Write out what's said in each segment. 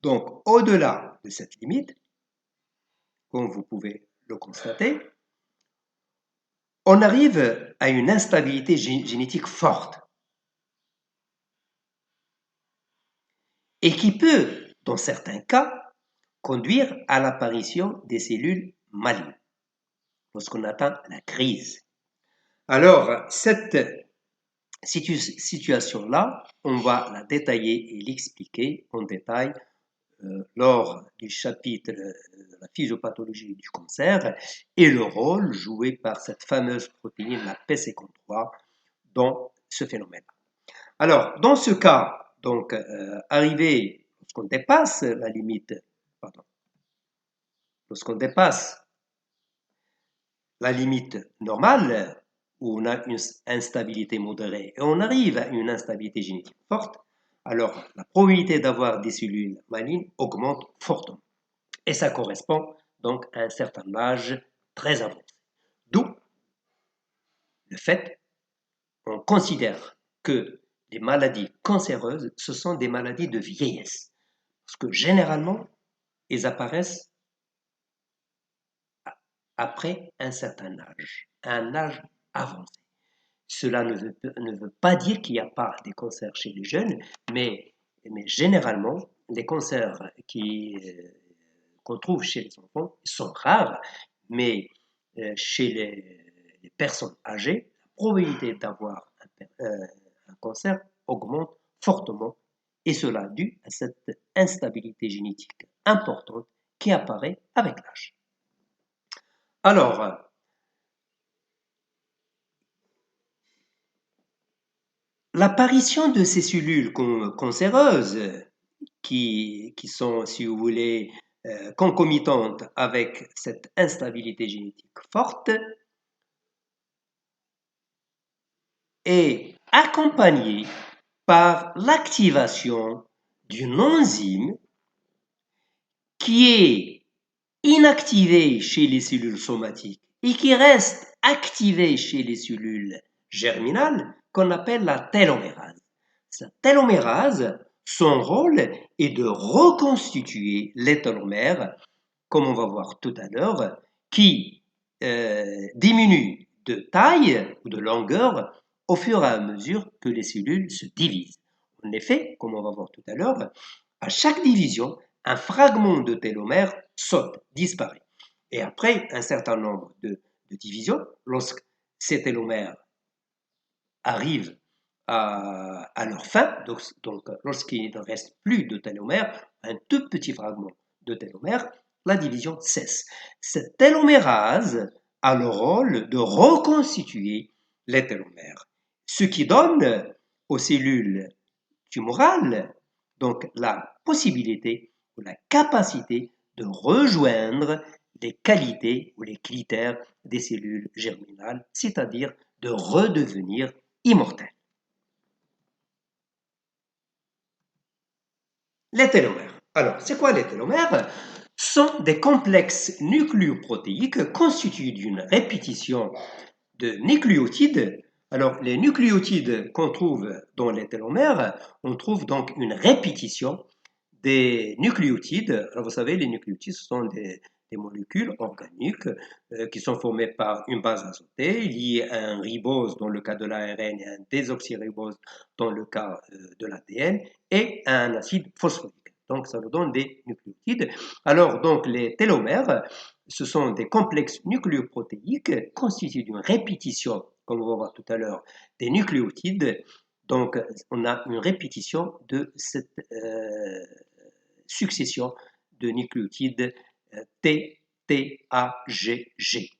Donc, au-delà de cette limite, comme vous pouvez le constater, on arrive à une instabilité génétique forte et qui peut, dans certains cas, conduire à l'apparition des cellules malignes lorsqu'on atteint la crise. Alors, cette situation-là, on va la détailler et l'expliquer en détail lors du chapitre de la physiopathologie du cancer et le rôle joué par cette fameuse protéine, la P53, dans ce phénomène. Alors, dans ce cas, donc, lorsqu'on dépasse la limite, lorsqu'on dépasse la limite normale, où on a une instabilité modérée et on arrive à une instabilité génétique forte, alors la probabilité d'avoir des cellules malignes augmente fortement. Et ça correspond donc à un certain âge très avancé. D'où le fait qu'on considère que les maladies cancéreuses, ce sont des maladies de vieillesse. Parce que généralement, elles apparaissent après un certain âge, un âge avancé. Cela ne veut pas dire qu'il n'y a pas des cancers chez les jeunes, mais généralement, les cancers qu'on trouve chez les enfants sont rares, mais chez les personnes âgées, la probabilité d'avoir un cancer augmente fortement, et cela dû à cette instabilité génétique importante qui apparaît avec l'âge. Alors, l'apparition de ces cellules cancéreuses qui sont, si vous voulez, concomitantes avec cette instabilité génétique forte est accompagnée par l'activation d'une enzyme qui est inactivée chez les cellules somatiques et qui reste activée chez les cellules germinales qu'on appelle la télomérase. Cette télomérase, son rôle est de reconstituer les télomères, comme on va voir tout à l'heure, qui diminuent de taille ou de longueur au fur et à mesure que les cellules se divisent. En effet, comme on va voir tout à l'heure, à chaque division, un fragment de télomère saute, disparaît. Et après un certain nombre de divisions, lorsque ces télomères arrivent à leur fin, donc lorsqu'il ne reste plus de télomère, un tout petit fragment de télomère, la division cesse. Cette télomérase a le rôle de reconstituer les télomères, ce qui donne aux cellules tumorales donc la possibilité ou la capacité de rejoindre les qualités ou les critères des cellules germinales, c'est-à-dire de redevenir immortelles. Les télomères. Alors, c'est quoi les télomères? Sont des complexes nucléoprotéiques constitués d'une répétition de nucléotides. Alors, les nucléotides qu'on trouve dans les télomères, on trouve donc une répétition des nucléotides. Alors, vous savez, les nucléotides sont des molécules organiques qui sont formées par une base azotée liée à un ribose dans le cas de l'ARN et un désoxyribose dans le cas de l'ADN et à un acide phosphorique. Donc, ça nous donne des nucléotides. Alors, donc, les télomères, ce sont des complexes nucléoprotéiques constitués d'une répétition, comme on va voir tout à l'heure, des nucléotides. Donc, on a une répétition de cette succession de nucléotides T, T, A, G, G.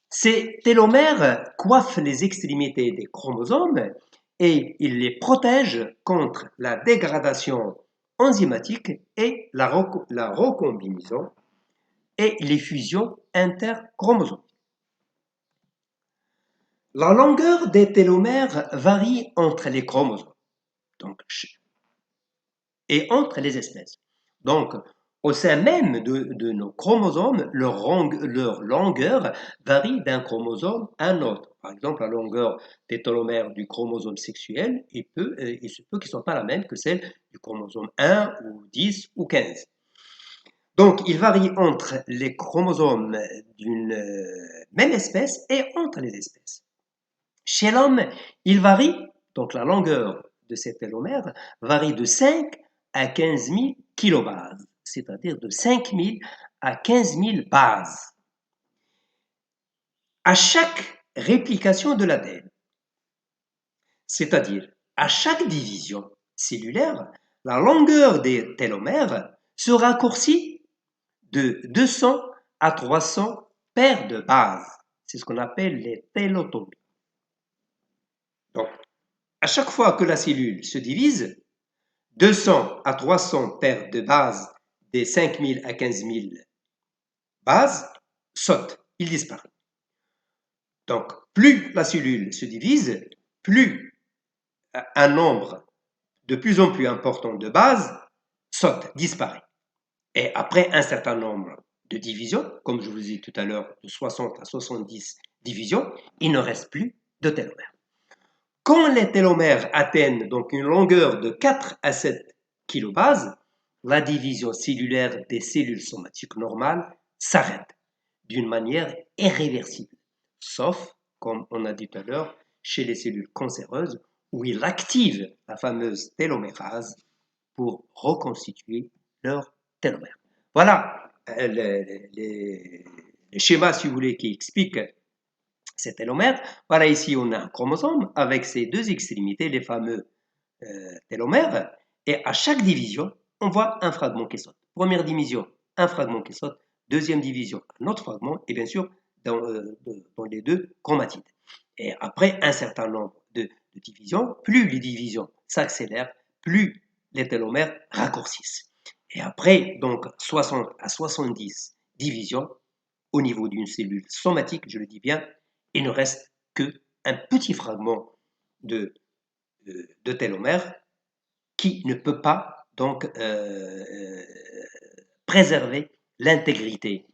Ces télomères coiffent les extrémités des chromosomes et ils les protègent contre la dégradation enzymatique et la recombinaison et les fusions interchromosomiques. La longueur des télomères varie entre les chromosomes et entre les espèces. Donc, Au sein même de nos chromosomes, leur longueur varie d'un chromosome à un autre. Par exemple, la longueur des télomères du chromosome sexuel, il se peut qu'ils ne soient pas la même que celle du chromosome 1 ou 10 ou 15. Donc, il varie entre les chromosomes d'une même espèce et entre les espèces. Chez l'homme, il varie, donc la longueur de ces télomères varie de 5 à 15 000 kilobases, c'est-à-dire de 5 000 à 15 000 bases. À chaque réplication de l'ADN, c'est-à-dire à chaque division cellulaire, la longueur des télomères se raccourcit de 200 à 300 paires de bases. C'est ce qu'on appelle les télotomies. Donc, à chaque fois que la cellule se divise, 200 à 300 paires de bases des 5000 à 15 000 bases sautent, ils disparaissent. Donc, plus la cellule se divise, plus un nombre de plus en plus important de bases saute, disparaît. Et après un certain nombre de divisions, comme je vous ai dit tout à l'heure, de 60 à 70 divisions, il ne reste plus de télomères. Quand les télomères atteignent donc une longueur de 4 à 7 kilobases, la division cellulaire des cellules somatiques normales s'arrête d'une manière irréversible, sauf, comme on a dit tout à l'heure, chez les cellules cancéreuses, où il active la fameuse télomérase pour reconstituer leur télomère. Voilà les schémas, si vous voulez, qui expliquent ces télomères. Voilà, ici, on a un chromosome avec ses deux extrémités, les fameux télomères, et à chaque division, on voit un fragment qui saute. Première division, un fragment qui saute. Deuxième division, un autre fragment, et bien sûr, dans les deux chromatides. Et après un certain nombre de divisions, plus les divisions s'accélèrent, plus les télomères raccourcissent. Et après, donc, 60 à 70 divisions au niveau d'une cellule somatique, je le dis bien, il ne reste qu'un petit fragment de télomère qui ne peut pas donc préserver l'intégrité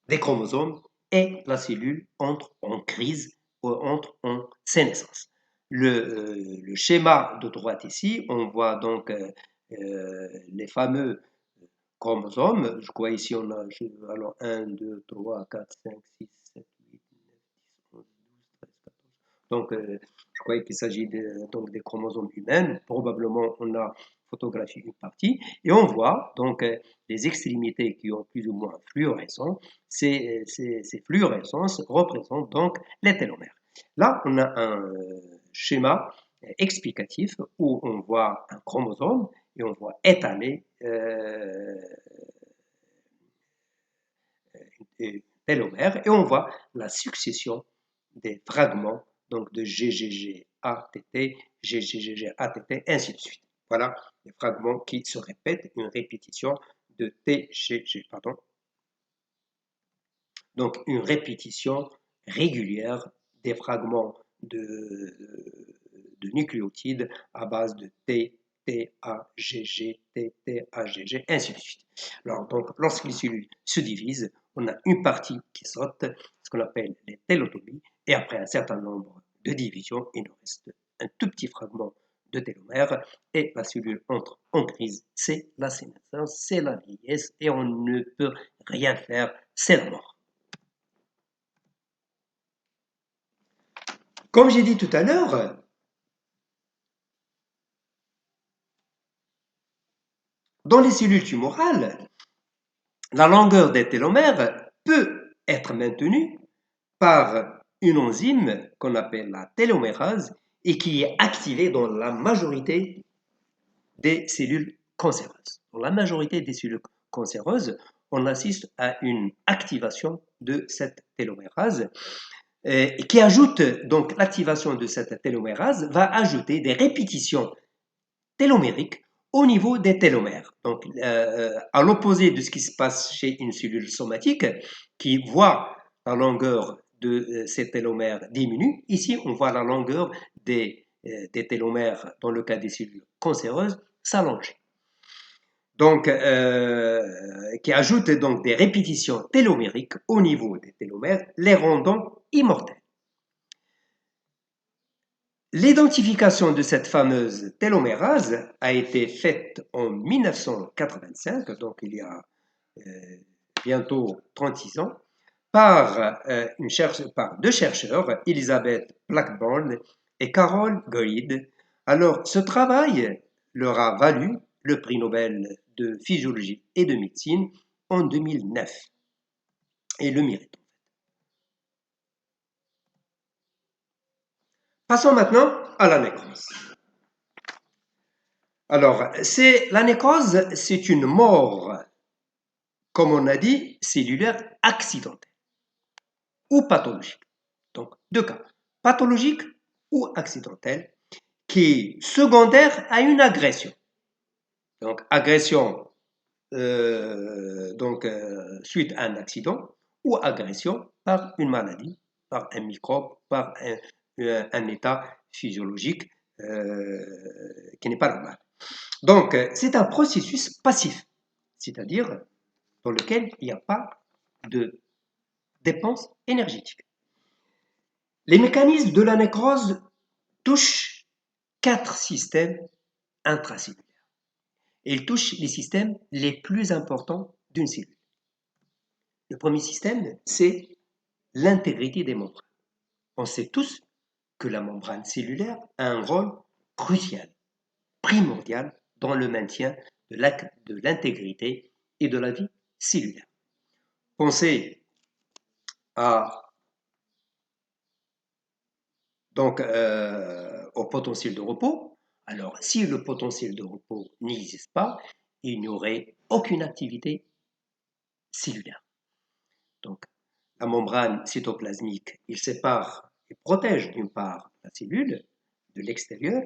des chromosomes et la cellule entre en crise ou entre en sénescence. Le schéma de droite ici, on voit donc les fameux chromosomes. Je crois ici on a alors 1, 2, 3, 4, 5, 6, 7, 8, 9, 10, 11, 12, 13, 14. Donc je crois qu'il s'agit donc des chromosomes humains. Probablement on a photographié une partie et on voit donc les extrémités qui ont plus ou moins fluorescent. Ces fluorescences représentent donc les télomères. Là, on a un schéma explicatif où on voit un chromosome et on voit étaler des télomères et on voit la succession des fragments donc de GGG, ATT, GGG, ATT, ainsi de suite. Voilà les fragments qui se répètent, une répétition de TGG, pardon. Donc une répétition régulière des fragments de nucléotides à base de T, TAGG, TTAGG, ainsi de suite. Alors, donc, lorsque les cellules se divisent, on a une partie qui saute, ce qu'on appelle les télotomies, et après un certain nombre de divisions, il nous reste un tout petit fragment de télomère, et la cellule entre en crise, c'est la sénescence, c'est la vieillesse, et on ne peut rien faire, c'est la mort. Comme j'ai dit tout à l'heure, dans les cellules tumorales, la longueur des télomères peut être maintenue par une enzyme qu'on appelle la télomérase et qui est activée dans la majorité des cellules cancéreuses. Dans la majorité des cellules cancéreuses, on assiste à une activation de cette télomérase qui ajoute, donc l'activation de cette télomérase va ajouter des répétitions télomériques au niveau des télomères. Donc, à l'opposé de ce qui se passe chez une cellule somatique qui voit la longueur de ces télomères diminuer, ici on voit la longueur des télomères, dans le cas des cellules cancéreuses, s'allonger. donc, qui ajoute donc des répétitions télomériques au niveau des télomères, les rendant immortels. L'identification de cette fameuse télomérase a été faite en 1985, donc il y a bientôt 36 ans, par deux chercheurs, Elizabeth Blackburn et Carol Goid. Alors, ce travail leur a valu le prix Nobel de physiologie et de médecine en 2009. Et le mérite. Passons maintenant à la nécrose. Alors, la nécrose, c'est une mort, comme on a dit, cellulaire accidentelle ou pathologique. Donc, deux cas, pathologique ou accidentelle, qui est secondaire à une agression. Donc, agression suite à un accident ou agression par une maladie, par un microbe, par un état physiologique qui n'est pas normal. Donc, c'est un processus passif, c'est-à-dire dans lequel il n'y a pas de dépense énergétique. Les mécanismes de la nécrose touchent 4 systèmes intracellulaires. Et ils touchent les systèmes les plus importants d'une cellule. Le premier système, c'est l'intégrité des membranes. On sait tous que la membrane cellulaire a un rôle crucial, primordial dans le maintien de l'intégrité et de la vie cellulaire. Pensez au potentiel de repos. Alors, si le potentiel de repos n'existe pas, il n'y aurait aucune activité cellulaire. Donc, la membrane cytoplasmique, il sépare et protège d'une part la cellule de l'extérieur,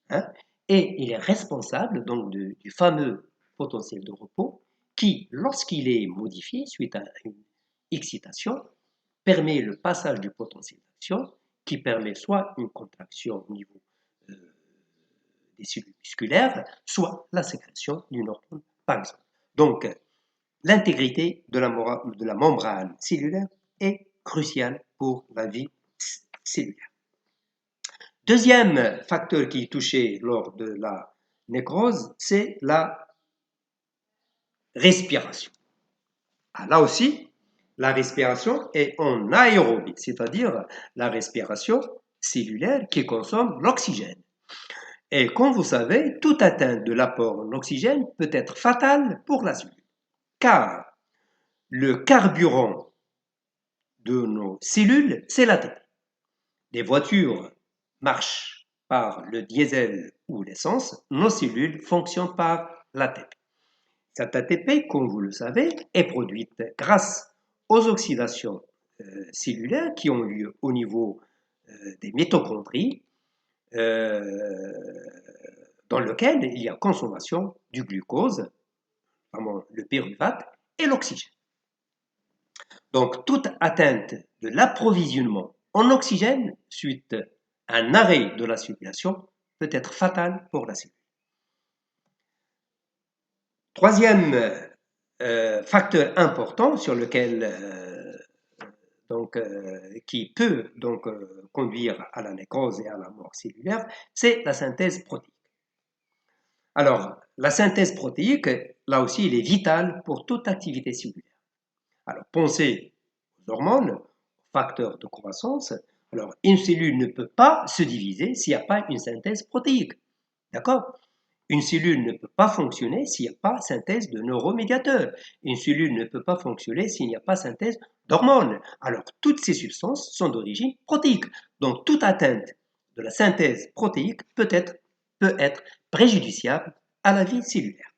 hein, et il est responsable donc du fameux potentiel de repos qui, lorsqu'il est modifié suite à une excitation, permet le passage du potentiel d'action qui permet soit une contraction au niveau euh, des cellules musculaires, soit la sécrétion d'une hormone, par exemple. Donc, l'intégrité de la membrane cellulaire est cruciale pour la vie cellulaire. Deuxième facteur qui est touché lors de la nécrose, c'est la respiration. Ah, là aussi, la respiration est en aérobie, c'est-à-dire la respiration cellulaire qui consomme l'oxygène. Et comme vous savez, toute atteinte de l'apport en oxygène peut être fatale pour la cellule, car le carburant de nos cellules, c'est l'ATP. Les voitures marchent par le diesel ou l'essence, nos cellules fonctionnent par l'ATP. Cette ATP, comme vous le savez, est produite grâce aux oxydations cellulaires qui ont lieu au niveau des mitochondries, dans lequel il y a consommation du glucose, vraiment le pyruvate, et l'oxygène. Donc, toute atteinte de l'approvisionnement en oxygène suite à un arrêt de la circulation peut être fatale pour la cellule. Troisième facteur important sur lequel qui peut donc conduire à la nécrose et à la mort cellulaire, c'est la synthèse protéique. Alors, la synthèse protéique, là aussi, elle est vitale pour toute activité cellulaire. Alors, pensez aux hormones, aux facteurs de croissance. Alors, une cellule ne peut pas se diviser s'il n'y a pas une synthèse protéique. D'accord? Une cellule ne peut pas fonctionner s'il n'y a pas synthèse de neuromédiateurs. Une cellule ne peut pas fonctionner s'il n'y a pas synthèse d'hormones. Alors, toutes ces substances sont d'origine protéique. Donc, toute atteinte de la synthèse protéique peut être préjudiciable à la vie cellulaire.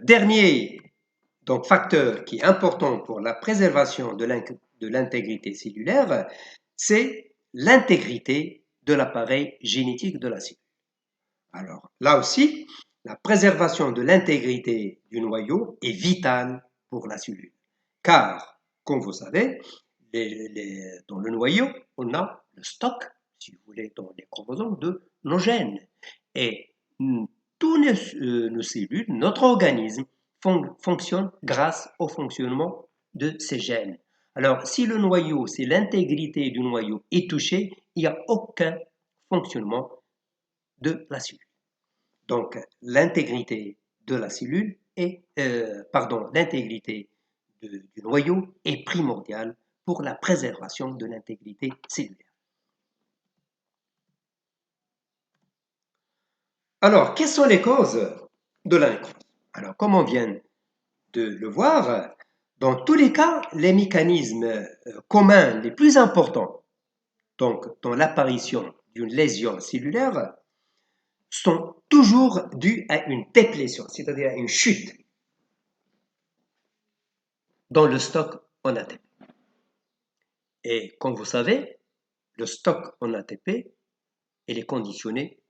Dernier donc, facteur qui est important pour la préservation de l'intégrité cellulaire, c'est l'intégrité de l'appareil génétique de la cellule. Alors là aussi, la préservation de l'intégrité du noyau est vitale pour la cellule. Car, comme vous savez, dans le noyau, on a le stock, si vous voulez, dans les chromosomes de nos gènes. Et tous nos cellules, notre organisme fonctionne grâce au fonctionnement de ces gènes. Alors, si le noyau, si l'intégrité du noyau est touchée, il n'y a aucun fonctionnement de la cellule. Donc, l'intégrité de la cellule l'intégrité du noyau est primordiale pour la préservation de l'intégrité cellulaire. Alors, quelles sont les causes de la nécrose? Alors, comme on vient de le voir, dans tous les cas, les mécanismes communs les plus importants, donc dans l'apparition d'une lésion cellulaire, sont toujours dus à une déplétion, c'est-à-dire à une chute dans le stock en ATP. Et comme vous savez, le stock en ATP, il est conditionné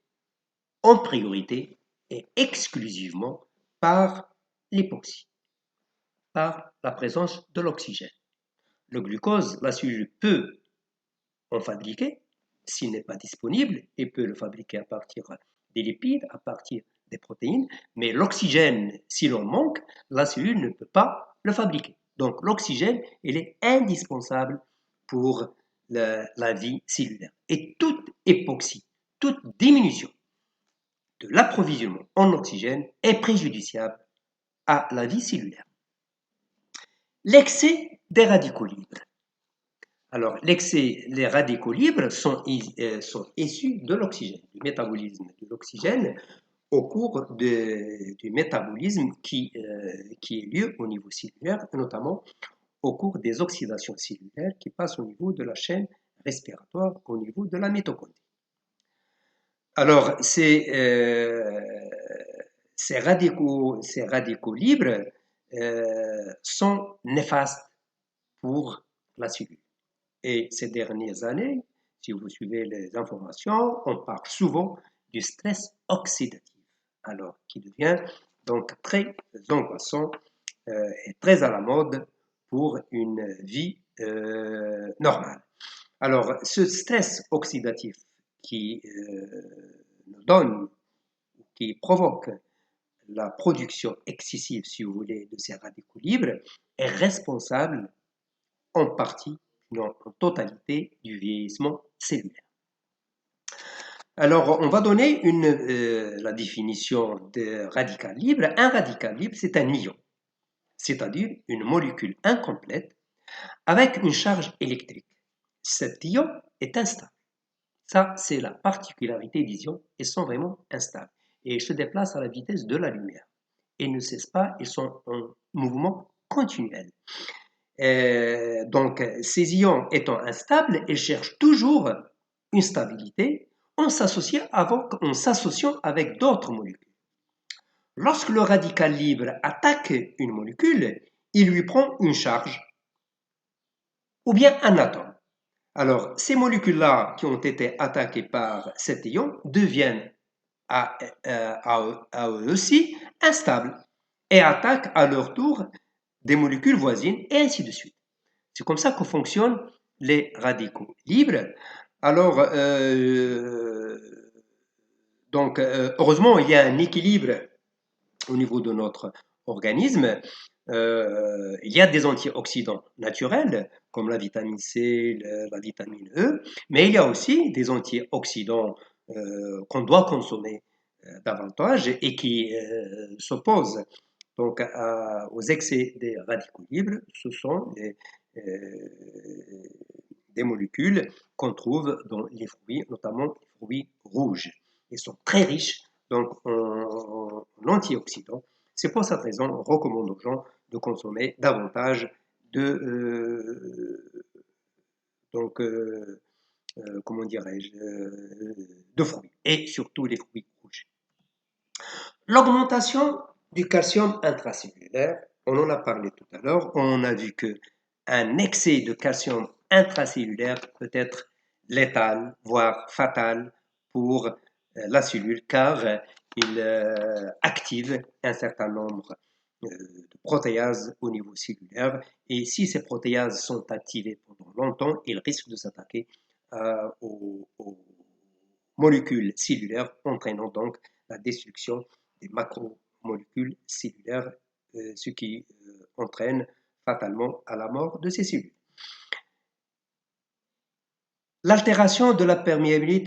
en priorité et exclusivement par l'hypoxie, par la présence de l'oxygène. Le glucose, la cellule peut en fabriquer s'il n'est pas disponible et peut le fabriquer à partir des lipides, à partir des protéines, mais l'oxygène, si l'on manque, la cellule ne peut pas le fabriquer. Donc l'oxygène, il est indispensable pour la vie cellulaire. Et toute hypoxie, toute diminution de l'approvisionnement en oxygène est préjudiciable à la vie cellulaire. L'excès des radicaux libres. Alors, les radicaux libres sont issus de l'oxygène, du métabolisme de l'oxygène au cours du métabolisme qui est lieu au niveau cellulaire, notamment au cours des oxydations cellulaires qui passent au niveau de la chaîne respiratoire, au niveau de la mitochondrie. Alors, ces radicaux libres sont néfastes pour la cellule. Et ces dernières années, si vous suivez les informations, on parle souvent du stress oxydatif, alors qui devient donc très angoissant et très à la mode pour une vie normale. Alors, ce stress oxydatif qui nous donne, qui provoque la production excessive, si vous voulez, de ces radicaux libres, est responsable en partie, non en totalité, du vieillissement cellulaire. Alors, on va donner la définition de radical libre. Un radical libre, c'est un ion, c'est-à-dire une molécule incomplète avec une charge électrique. Cet ion est instable. Ça, c'est la particularité des ions. Ils sont vraiment instables. Et ils se déplacent à la vitesse de la lumière. Ils ne cessent pas, ils sont en mouvement continuel. Donc, ces ions étant instables, ils cherchent toujours une stabilité en s'associant avec d'autres molécules. Lorsque le radical libre attaque une molécule, il lui prend une charge ou bien un atome. Alors, ces molécules-là qui ont été attaquées par cet ion deviennent à eux aussi instables et attaquent à leur tour des molécules voisines et ainsi de suite. C'est comme ça que fonctionnent les radicaux libres. Alors, heureusement, il y a un équilibre au niveau de notre organisme. Il y a des antioxydants naturels, comme la vitamine C, la vitamine E, mais il y a aussi des antioxydants qu'on doit consommer davantage et qui s'opposent donc aux excès des radicaux libres. Ce sont des molécules qu'on trouve dans les fruits, notamment les fruits rouges. Ils sont très riches donc, en antioxydants. C'est pour cette raison qu'on recommande aux gens de consommer davantage comment dirais-je, de fruits, et surtout les fruits rouges. L'augmentation du calcium intracellulaire, on en a parlé tout à l'heure, on a vu qu'un excès de calcium intracellulaire peut être létal, voire fatal pour la cellule, car il active un certain nombre de protéases au niveau cellulaire, et si ces protéases sont activées pendant longtemps, ils risquent de s'attaquer aux molécules cellulaires, entraînant donc la destruction des macromolécules cellulaires, ce qui entraîne fatalement à la mort de ces cellules. L'altération de la perméabilité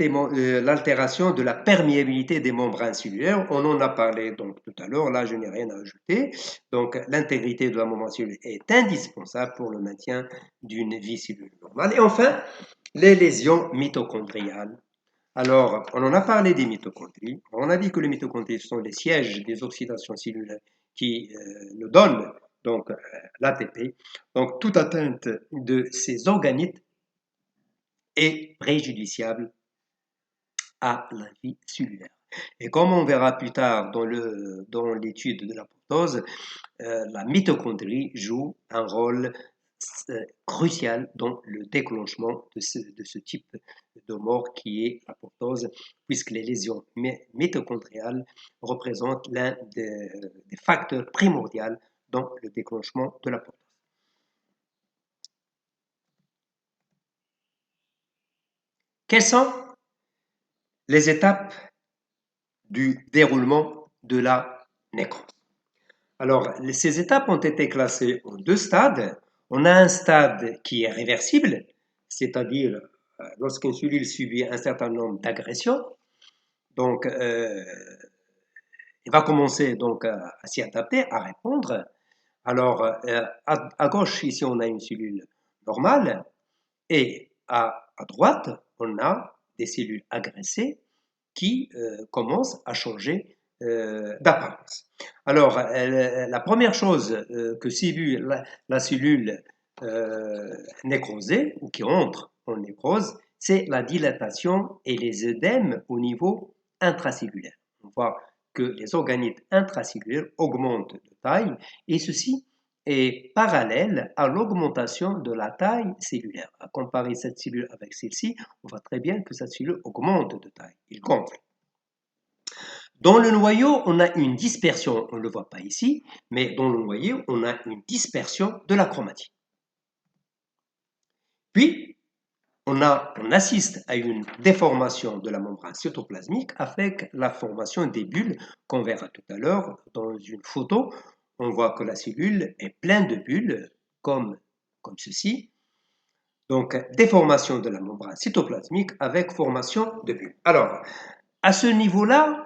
des membranes cellulaires, on en a parlé donc tout à l'heure, là je n'ai rien à ajouter. Donc l'intégrité de la membrane cellulaire est indispensable pour le maintien d'une vie cellulaire normale. Et enfin, les lésions mitochondriales. Alors, on en a parlé des mitochondries. On a dit que les mitochondries sont les sièges des oxydations cellulaires qui nous donnent donc l'ATP. Donc toute atteinte de ces organites est préjudiciable à la vie cellulaire. Et comme on verra plus tard dans l'étude de l'apoptose, la mitochondrie joue un rôle crucial dans le déclenchement de ce type de mort qui est l'apoptose, puisque les lésions mitochondriales représentent l'un des facteurs primordiaux dans le déclenchement de l'apoptose. Quelles sont les étapes du déroulement de la nécrose? Alors, ces étapes ont été classées en deux stades. On a un stade qui est réversible, c'est-à-dire lorsqu'une cellule subit un certain nombre d'agressions, donc elle va commencer donc à s'y adapter, à répondre. Alors, à gauche, ici, on a une cellule normale, et à droite, on a des cellules agressées qui commencent à changer d'apparence. Alors, la première chose que subit la cellule nécrosée, ou qui entre en nécrose, c'est la dilatation et les œdèmes au niveau intracellulaire. On voit que les organites intracellulaires augmentent de taille, et ceci est parallèle à l'augmentation de la taille cellulaire. À comparer cette cellule avec celle-ci, on voit très bien que cette cellule augmente de taille, il gonfle. Dans le noyau, on a une dispersion, on ne le voit pas ici, mais dans le noyau, on a une dispersion de la chromatine. Puis, on assiste à une déformation de la membrane cytoplasmique avec la formation des bulles qu'on verra tout à l'heure dans une photo. On voit que la cellule est pleine de bulles, comme ceci. Donc, déformation de la membrane cytoplasmique avec formation de bulles. Alors, à ce niveau-là,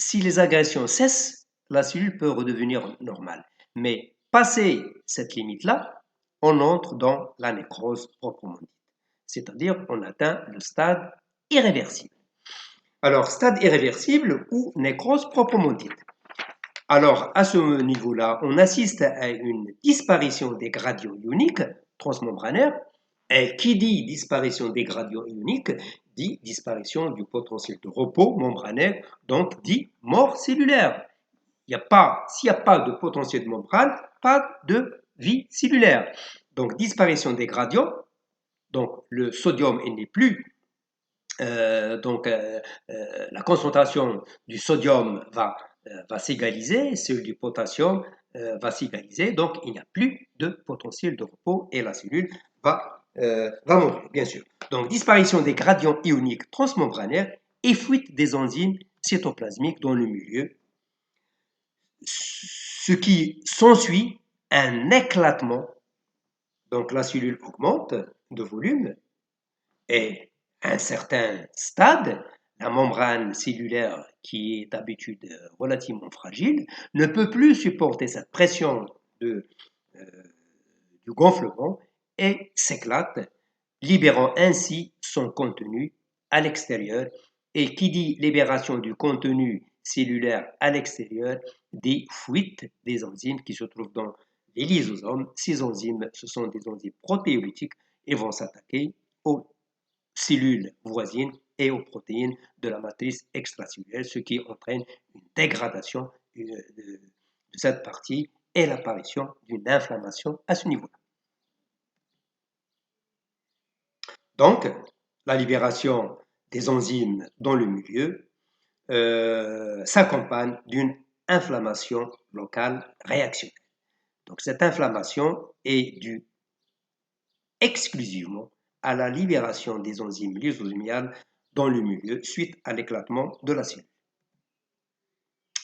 si les agressions cessent, la cellule peut redevenir normale. Mais passé cette limite-là, on entre dans la nécrose proprement dite. C'est-à-dire on atteint le stade irréversible. Alors, stade irréversible ou nécrose proprement dite. Alors, à ce niveau-là, on assiste à une disparition des gradients ioniques transmembranaires. Et qui dit disparition des gradients ioniques dit disparition du potentiel de repos membranaire, donc dit mort cellulaire. S'il n'y a pas de potentiel de membrane, pas de vie cellulaire. Donc disparition des gradients, donc le sodium n'est plus, la concentration du sodium va s'égaliser, celle du potassium va s'égaliser, donc il n'y a plus de potentiel de repos et la cellule va mourir, bien sûr. Donc disparition des gradients ioniques transmembranaires et fuite des enzymes cytoplasmiques dans le milieu, ce qui s'ensuit un éclatement, donc la cellule augmente de volume et à un certain stade, la membrane cellulaire, qui est d'habitude relativement fragile, ne peut plus supporter cette pression du gonflement et s'éclate, libérant ainsi son contenu à l'extérieur. Et qui dit libération du contenu cellulaire à l'extérieur dit fuite des enzymes qui se trouvent dans les lysosomes. Ces enzymes, ce sont des enzymes protéolytiques et vont s'attaquer aux cellules voisines et aux protéines de la matrice extracellulaire, ce qui entraîne une dégradation de cette partie et l'apparition d'une inflammation à ce niveau-là. Donc, la libération des enzymes dans le milieu s'accompagne d'une inflammation locale réactionnelle. Donc, cette inflammation est due exclusivement à la libération des enzymes lysosomiales dans le milieu suite à l'éclatement de la cellule.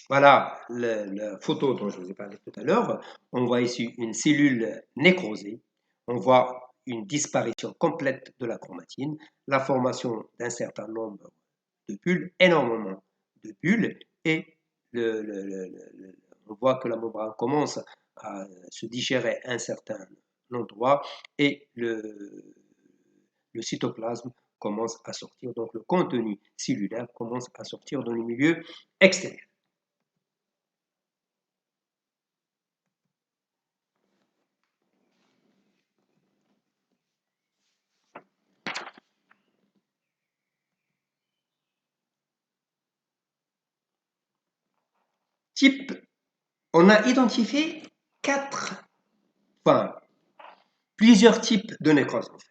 Voilà la photo dont je vous ai parlé tout à l'heure. On voit ici une cellule nécrosée. On voit une disparition complète de la chromatine, la formation d'un certain nombre de bulles, énormément de bulles, et on voit que la membrane commence à se digérer à un certain endroit et le cytoplasme commence à sortir, donc le contenu cellulaire commence à sortir dans le milieu extérieur. Type, on a identifié plusieurs types de nécrose, en fait,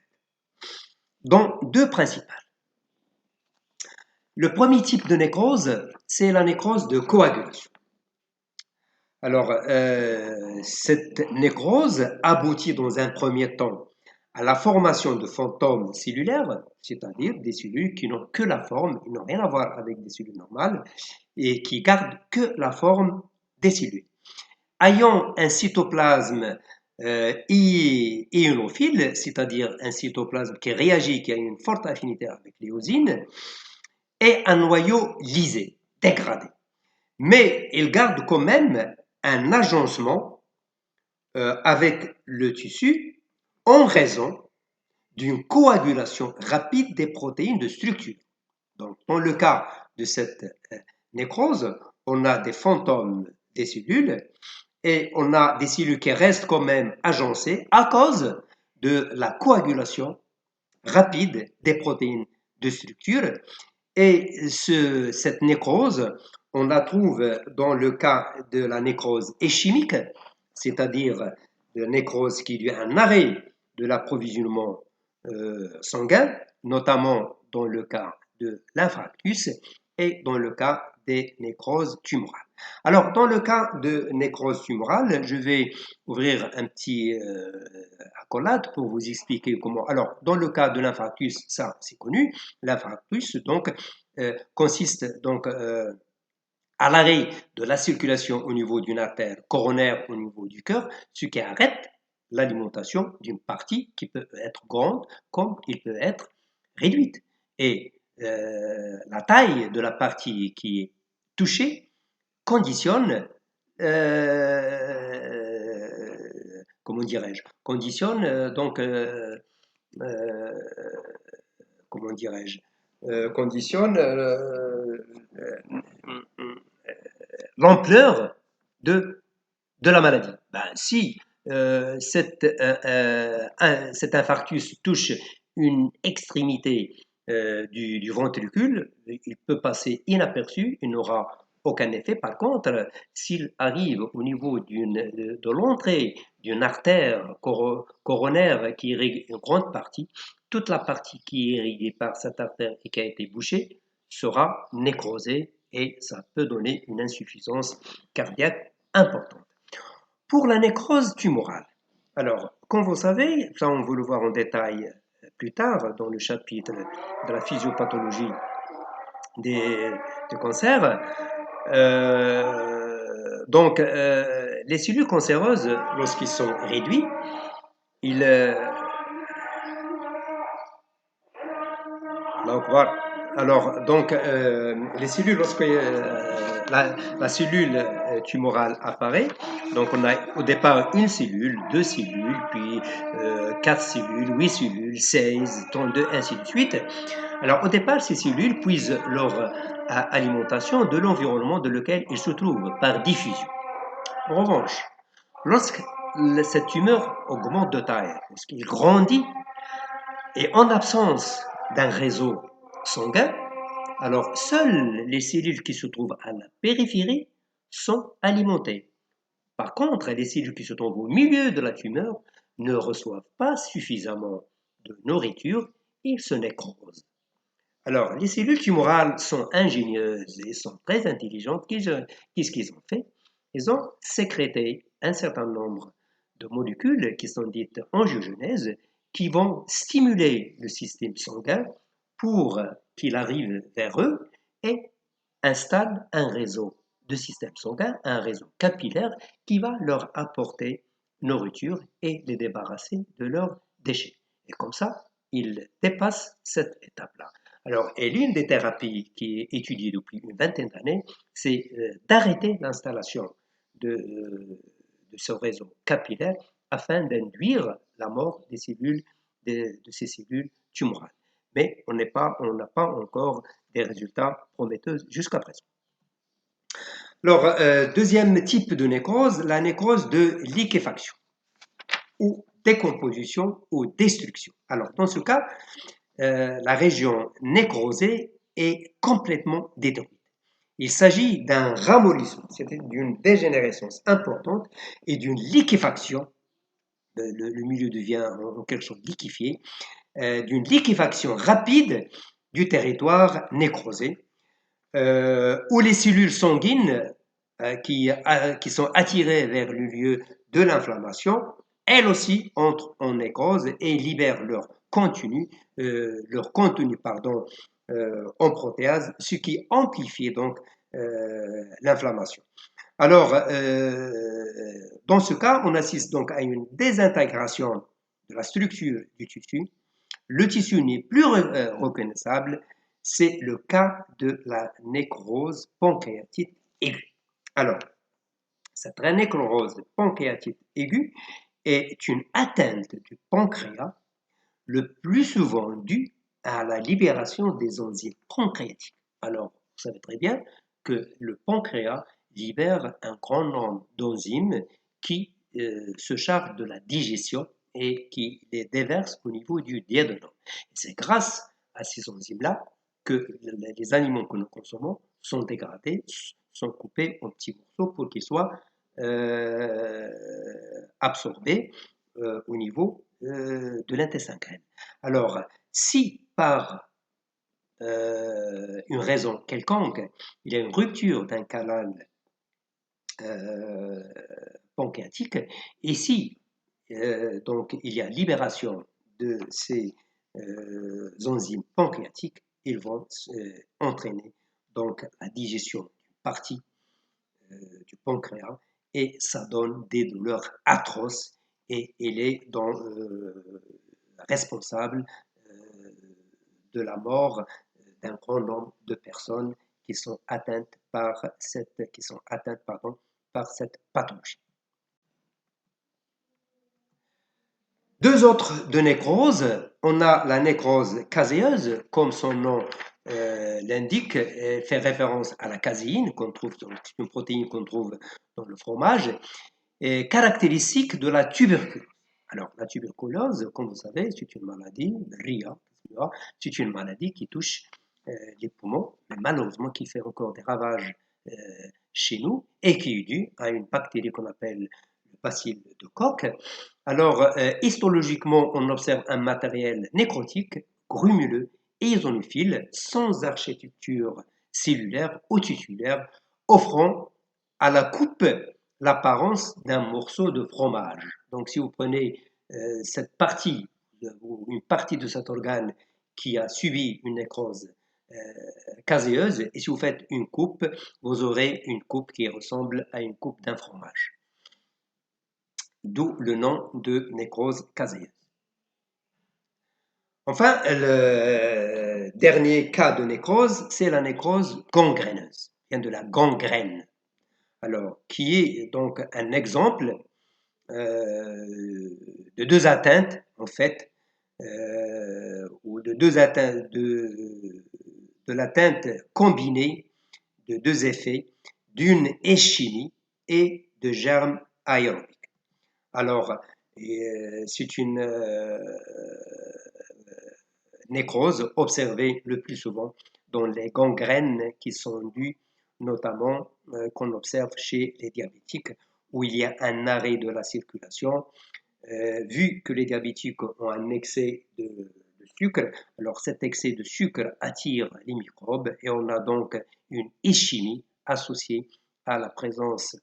dont deux principales. Le premier type de nécrose, c'est la nécrose de coagulation. Alors, cette nécrose aboutit dans un premier temps à la formation de fantômes cellulaires, c'est-à-dire des cellules qui n'ont que la forme, ils n'ont rien à voir avec des cellules normales, et qui gardent que la forme des cellules. Ayant un cytoplasme ionophile, c'est-à-dire un cytoplasme qui réagit, qui a une forte affinité avec l'éosine, et un noyau lysé, dégradé. Mais il garde quand même un agencement avec le tissu en raison d'une coagulation rapide des protéines de structure. Donc, dans le cas de cette nécrose, on a des fantômes des cellules et on a des cellules qui restent quand même agencées à cause de la coagulation rapide des protéines de structure. Et cette nécrose, on la trouve dans le cas de la nécrose ischémique, c'est-à-dire de la nécrose qui lui a un arrêt de l'approvisionnement sanguin, notamment dans le cas de l'infarctus et dans le cas des nécroses tumorales. Alors, dans le cas de nécrose tumorale, je vais ouvrir un petit accolade pour vous expliquer comment. Alors, dans le cas de l'infarctus, ça c'est connu. L'infarctus donc consiste donc à l'arrêt de la circulation au niveau d'une artère coronaire au niveau du cœur, ce qui arrête l'alimentation d'une partie qui peut être grande comme il peut être réduite. Et la taille de la partie qui est touchée conditionne, comment dirais-je, conditionne donc, comment dirais-je, conditionne l'ampleur de la maladie. Ben, si cet infarctus touche une extrémité du ventricule, il peut passer inaperçu, il n'aura aucun effet. Par contre, s'il arrive au niveau de l'entrée d'une artère coronaire qui irrigue une grande partie, toute la partie qui est irriguée par cette artère et qui a été bouchée sera nécrosée et ça peut donner une insuffisance cardiaque importante. Pour la nécrose tumorale, alors, comme vous savez, ça on va le voir en détail plus tard dans le chapitre de la physiopathologie des cancers, donc les cellules cancéreuses, lorsqu'ils sont réduits, donc voilà. Alors, donc, les cellules, lorsque la cellule tumorale apparaît, donc on a au départ une cellule, deux cellules, puis 4 cellules, 8 cellules, 16, 32, ainsi de suite. Alors, au départ, ces cellules puisent leur alimentation de l'environnement dans lequel ils se trouvent, par diffusion. En revanche, lorsque cette tumeur augmente de taille, lorsqu'il grandit, et en absence d'un réseau sanguin, alors seules les cellules qui se trouvent à la périphérie sont alimentées. Par contre, les cellules qui se trouvent au milieu de la tumeur ne reçoivent pas suffisamment de nourriture et se nécrosent. Alors, les cellules tumorales sont ingénieuses et sont très intelligentes. Qu'est-ce qu'ils ont fait? Ils ont sécrété un certain nombre de molécules qui sont dites angiogenèses qui vont stimuler le système sanguin pour qu'il arrive vers eux et installe un réseau de système sanguin, un réseau capillaire qui va leur apporter nourriture et les débarrasser de leurs déchets. Et comme ça, ils dépassent cette étape-là. Alors, et l'une des thérapies qui est étudiée depuis une vingtaine d'années, c'est d'arrêter l'installation de ce réseau capillaire afin d'induire la mort des cellules, de ces cellules tumorales. Mais on n'a pas encore des résultats prometteurs jusqu'à présent. Alors, deuxième type de nécrose, la nécrose de liquéfaction ou décomposition ou destruction. Alors, dans ce cas, la région nécrosée est complètement détruite. Il s'agit d'un ramollissement, c'est-à-dire d'une dégénérescence importante et d'une liquéfaction. Le milieu devient en quelque sorte liquéfié, d'une liquéfaction rapide du territoire nécrosé, où les cellules sanguines qui sont attirées vers le lieu de l'inflammation, elles aussi entrent en nécrose et libèrent leur contenu en protéase, ce qui amplifie donc l'inflammation. Alors, dans ce cas, on assiste donc à une désintégration de la structure du tissu. Le tissu n'est plus reconnaissable. C'est le cas de la nécrose pancréatite aiguë. Alors, cette nécrose pancréatite aiguë est une atteinte du pancréas, le plus souvent due à la libération des enzymes pancréatiques. Alors, vous savez très bien que le pancréas libère un grand nombre d'enzymes qui se chargent de la digestion et qui les déversent au niveau du duodénum. C'est grâce à ces enzymes-là que les aliments que nous consommons sont dégradés, sont coupés en petits morceaux pour qu'ils soient absorbés au niveau de l'intestin grêle. Alors, si par une raison quelconque, il y a une rupture d'un canal pancréatique, et si donc il y a libération de ces enzymes pancréatiques, ils vont entraîner donc la digestion d'une partie du pancréas et ça donne des douleurs atroces et il est donc responsable de la mort d'un grand nombre de personnes qui sont atteintes par cette pathologie. Deux autres de nécrose, on a la nécrose caséeuse, comme son nom l'indique, elle fait référence à la caséine, c'est une protéine qu'on trouve dans le fromage, et caractéristique de la tuberculose. Alors, la tuberculose, comme vous savez, c'est une maladie, RIA, c'est une maladie qui touche les poumons, mais malheureusement qui fait encore des ravages chez nous et qui est due à une bactérie qu'on appelle le bacille de Koch. Alors, histologiquement, on observe un matériel nécrotique, grumuleux et isonophile, sans architecture cellulaire ou tissulaire, offrant à la coupe l'apparence d'un morceau de fromage. Donc, si vous prenez cette partie, ou une partie de cet organe qui a subi une nécrose caséeuse, et si vous faites une coupe, vous aurez une coupe qui ressemble à une coupe d'un fromage. D'où le nom de nécrose caséeuse. Enfin, le dernier cas de nécrose, c'est la nécrose gangréneuse, qui vient de la gangrène. Alors, qui est donc un exemple de deux atteintes, en fait, ou de deux atteintes, de l'atteinte combinée de deux effets, d'une ischémie et de germes aérobiques. Alors, c'est une nécrose observée le plus souvent dans les gangrènes qui sont dues notamment qu'on observe chez les diabétiques où il y a un arrêt de la circulation. Vu que les diabétiques ont un excès de sucre, alors cet excès de sucre attire les microbes et on a donc une ischémie associée à la présence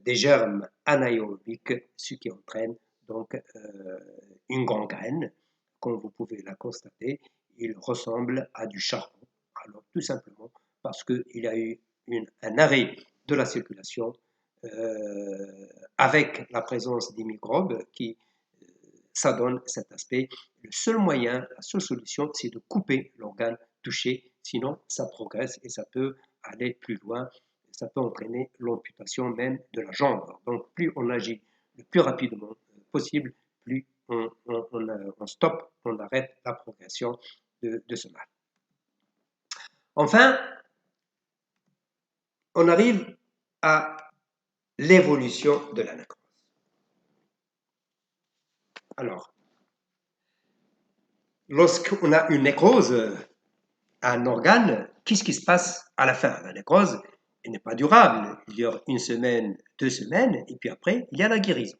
des germes anaérobiques, ce qui entraîne donc une gangrène, comme vous pouvez la constater, il ressemble à du charbon. Alors tout simplement parce qu'il y a eu un arrêt de la circulation avec la présence des microbes qui ça donne cet aspect. Le seul moyen, la seule solution, c'est de couper l'organe touché, sinon ça progresse et ça peut aller plus loin, ça peut entraîner l'amputation même de la jambe. Donc plus on agit le plus rapidement possible, plus on stoppe, on arrête la progression de ce mal. Enfin, on arrive à l'évolution de la nécrose. Alors, lorsqu'on a une nécrose à un organe, qu'est-ce qui se passe à la fin? La nécrose n'est pas durable. Il dure 1 semaine, 2 semaines, et puis après, il y a la guérison.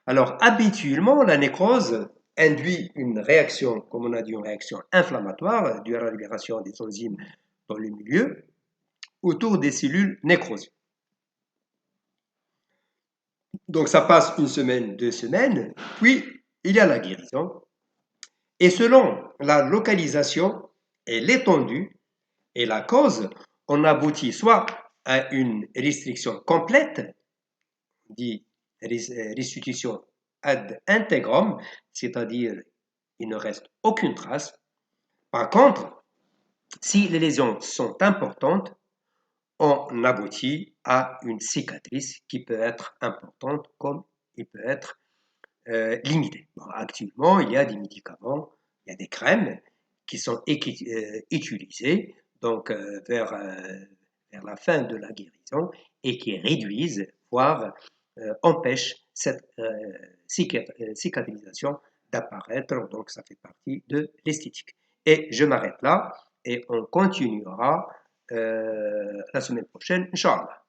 Alors, habituellement, la nécrose induit une réaction, comme on a dit, une réaction inflammatoire due à la libération des enzymes dans le milieu autour des cellules nécrosées. Donc, ça passe 1 semaine, 2 semaines, puis il y a la guérison. Et selon la localisation et l'étendue et la cause, on aboutit soit à une restriction complète, dit restitution ad integrum, c'est-à-dire il ne reste aucune trace. Par contre, si les lésions sont importantes, on aboutit à une cicatrice qui peut être importante comme il peut être limitée. Bon, actuellement, il y a des médicaments, il y a des crèmes qui sont utilisées donc, vers la fin de la guérison et qui réduisent, voire empêchent cette cicatrisation d'apparaître. Donc, ça fait partie de l'esthétique. Et je m'arrête là et on continuera la semaine prochaine, Inch'Allah.